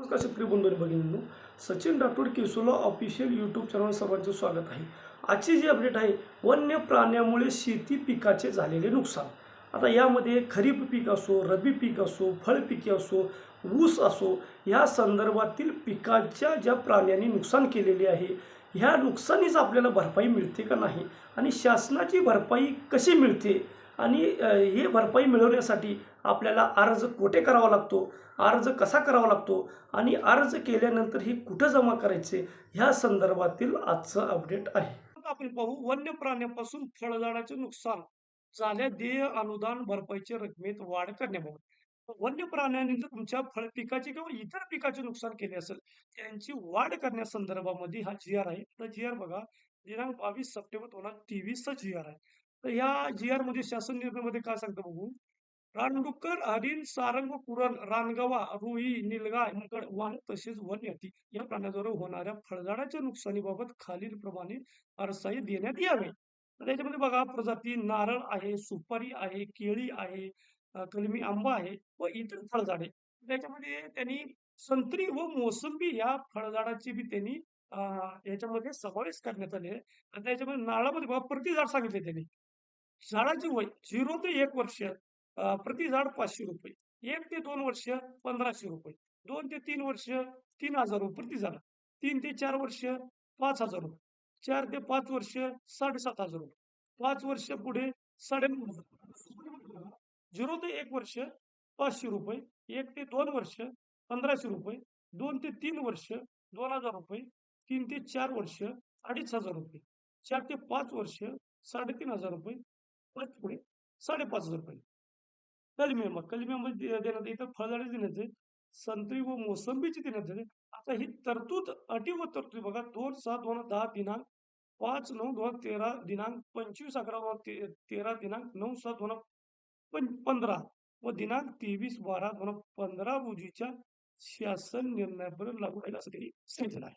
नमस्कार शेतकरी बंधू आणि भगिनींनो, सचिन राठोड केसुला ऑफिशियल यूट्यूब चॅनल सर्वांचे स्वागत आहे. आजची जी अपडेट आहे, वन्य प्राण्यामुळे शेती पिकाचे झालेले नुकसान. आता यामध्ये खरीप पीक असो, रब्बी पीक असो, फळपिके असो, ऊस असो, या संदर्भातील पिकाच्या ज्या प्राण्यांनी नुकसान केलेले आहे, ह्या नुकसानीच आपल्याला भरपाई मिळते का नाही आणि शासनाची भरपाई कशी मिळते आणि हे भरपाई मिळवण्यासाठी आपल्याला अर्ज कुठे करावा लागतो, अर्ज कसा करावा लागतो आणि अर्ज केल्यानंतर हे कुठं जमा करायचे, ह्या संदर्भातील आजचं अपडेट आहे. आता आपण पाहू वन्य प्राण्यापासून फळझाडाचे नुकसान झाल्या देय अनुदान भरपाईच्या रकमेत वाढ करण्याबाबत. वन्य प्राण्यांनी जर तुमच्या फळ पिकाचे किंवा इतर पिकाचे नुकसान केले असेल, त्यांची वाढ करण्यासंदर्भामध्ये हा जी आर आहे. तर जी आर बघा, दिनांक 22 सप्टेंबर 2023 चा जी आर आहे. तर ह्या जी आर मध्ये शासन निर्णयामध्ये काय सांगतं बघू. रानडुक्कर, हरीण, सारंग, कुरण, रानगवा, रुई, निलगाय, मकड, वाघ तसेच वन्य हत्ती या प्राण्याद्वारे होणाऱ्या फळझाडाच्या नुकसानीबाबत खालीलप्रमाणे अरसाई देण्यात यावे. तर त्याच्यामध्ये बघा, प्रजाती नारळ आहे, सुपारी आहे, केळी आहे, कलमी आंबा आहे व इतर फळझाडे. त्याच्यामध्ये त्यांनी संत्री व मोसंबी या फळझाडाची बी त्यांनी याच्यामध्ये समावेश करण्यात आले आहे. आणि त्याच्यामध्ये नारळामध्ये बघा प्रति झाड सांगितले त्यांनी. झाडाचे वय 0 ते 1 वर्ष प्रति झाड ₹500, 1 ते 2 वर्ष ₹1500, 2 ते 3 वर्ष ₹3000 प्रति झाड, 3 ते 4 वर्ष ₹5000, 4 ते 5 वर्ष ₹7500, 5 वर्ष पुढे 9,500, 0 ते 1 वर्ष ₹500, 1 ते 2 वर्ष ₹1500, 2 ते 3 वर्ष ₹2000, 3 ते 4 वर्ष ₹2500, 4 ते 5 वर्ष ₹3500, 5 पुढे ₹5500. कलमी देण्यात येतं, फळझाडे देण्यात येते, संत्री व मोसंबीची देण्यात येते. आता ही तरतूद, अटी व तरतूद बघा, 2/7/2010 दिनांक 5/9/2013 दिनांक 25/11/2013 दिनांक 9/7/2015 व दिनांक 23/12/2015 रोजीच्या शासन निर्णयापर्यंत लागू राहील असं त्यांनी सांगितलेलं आहे.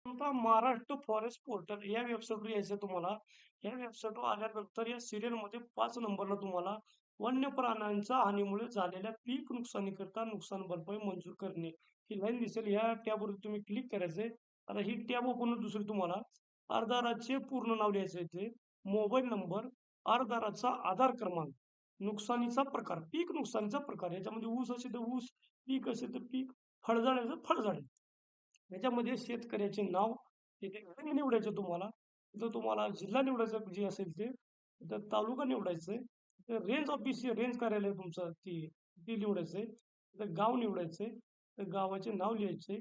आता महाराष्ट्र फॉरेस्ट पोर्टल या वेबसाईटवर यायचं तुम्हाला. या वेबसाईटवर आल्यानंतर या सिरियलमध्ये 5 नंबरला तुम्हाला वन्य प्राण्यांच्या हानीमुळे झालेल्या पीक नुकसानीकरता नुकसान भरपाई मंजूर करणे ही लाईन दिसेल. या टॅबवर तुम्ही क्लिक करायचंय. आता ही टॅब ओपन होऊन दुसरी तुम्हाला अर्जदाराचे पूर्ण नाव लिहायचं आहे, मोबाईल नंबर, अर्जदाराचा आधार क्रमांक, नुकसानीचा प्रकार, पीक नुकसानीचा प्रकार. याच्यामध्ये ऊस असेल तर ऊस, पीक असेल तर पीक, फळझाड असेल तर फळझाड. याच्यामध्ये शेतकऱ्याचे नाव इथे निवडायचं तुम्हाला. इथं तुम्हाला जिल्हा निवडायचं जे असेल ते, इथं तालुका निवडायचंय, इथं रेंज ऑफिस रेंज कार्यालय तुमचं ती निवडायचंय, इथं गाव निवडायचंय, तर गावाचे नाव लिहायचे,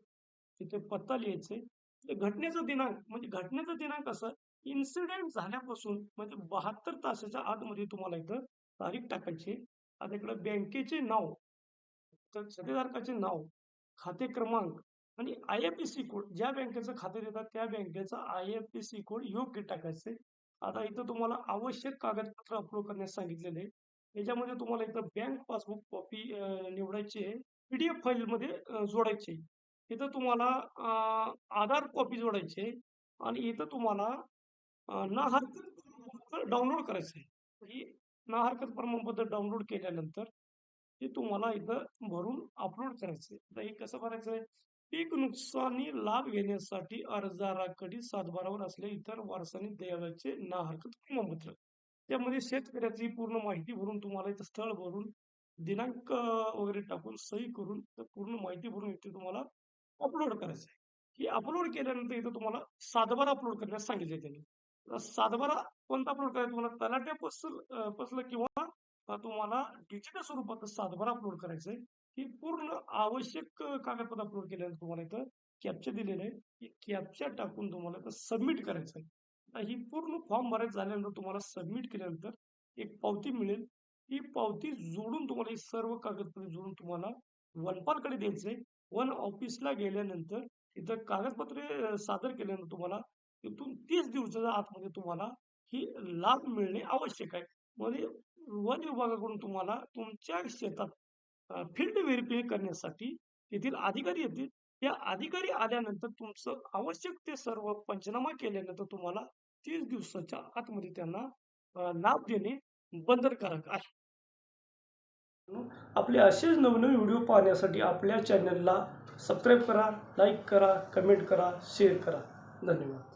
तिथे पत्ता लिहायचे, ते घटनेचा दिनांक म्हणजे घटनेचा दिनांक कसं, इन्सिडेंट झाल्यापासून म्हणजे 72 तासाच्या आतमध्ये तुम्हाला इथं तारीख टाकायची. आता इकडे बँकेचे नाव, तर खातेधारकाचे नाव, खाते क्रमांक आणि आय-एफ-एस-सी कोड, ज्या बँकेचं खाते देतात त्या बँकेचा आय-एफ-एस-सी कोड योग्य टाकायचे. आता इथं तुम्हाला आवश्यक कागदपत्र अपलोड करण्यास सांगितलेले आहे. याच्यामध्ये तुम्हाला इथं बँक पासबुक कॉपी निवडायची आहे, पीडीएफ फाईलमध्ये जोडायची आहे. इथं तुम्हाला आधार कॉपी जोडायची आहे आणि इथं तुम्हाला ना हरकत डाउनलोड करायचं आहे. ही ना हरकत प्रमाणपत्र डाउनलोड केल्यानंतर ते तुम्हाला इथं भरून अपलोड करायचंय. आता हे कसं भरायचंय? पीक नुकसानी लाभ घेण्यासाठी अर्जदाराकडे सातबारावर असलेले इतर वारसाने द्यावयाचे ना हरकत प्रमाणपत्र. त्यामध्ये शेतकऱ्याची पूर्ण माहिती भरून तुम्हाला इथं स्थळ भरून दिनांक वगैरे टाकून सही करून पूर्ण माहिती भरून इथे तुम्हाला अपलोड करायचं आहे. ही अपलोड केल्यानंतर इथं तुम्हाला सातबारा अपलोड करण्यास सांगितले त्यांनी. सातबारा कोणता अपलोड करायचा तुम्हाला, तलाठी पसलं किंवा तुम्हाला डिजिटल स्वरूपात सातबारा अपलोड करायचंय. ही पूर्ण आवश्यक कागदपत्र अपलोड केल्यानंतर तुम्हाला इथं कॅप्चा दिलेलं आहे. ही कॅप्चा टाकून तुम्हाला इथं सबमिट करायचं आहे. आता ही पूर्ण फॉर्म भरायचं झाल्यानंतर तुम्हाला सबमिट केल्यानंतर एक पावती मिळेल. ही पावती जोडून तुम्हाला ही सर्व कागदपत्रे जोडून तुम्हाला वनपालकडे द्यायचंय. वन ऑफिसला गेल्यानंतर इथं कागदपत्रे सादर केल्यानंतर तुम्हाला तिथून 30 दिवसाच्या आतमध्ये तुम्हाला ही लाभ मिळणे आवश्यक आहे. म्हणजे वन विभागाकडून तुम्हाला तुमच्या शेतात फील्ड व्हेरिफाय करण्यासाठी तेथील अधिकारी येतील. त्या अधिकारी आल्यानंतर तुमचं आवश्यक ते सर्व पंचनामा केल्यानंतर तुम्हाला 30 दिवसाच्या आतमध्ये त्यांना लाभ देणे बंधनकारक आहे. आपले असेच नवनवीन व्हिडिओ पाहण्यासाठी आपल्या चॅनलला सबस्क्राईब करा, लाईक करा, कमेंट करा, शेअर करा. धन्यवाद.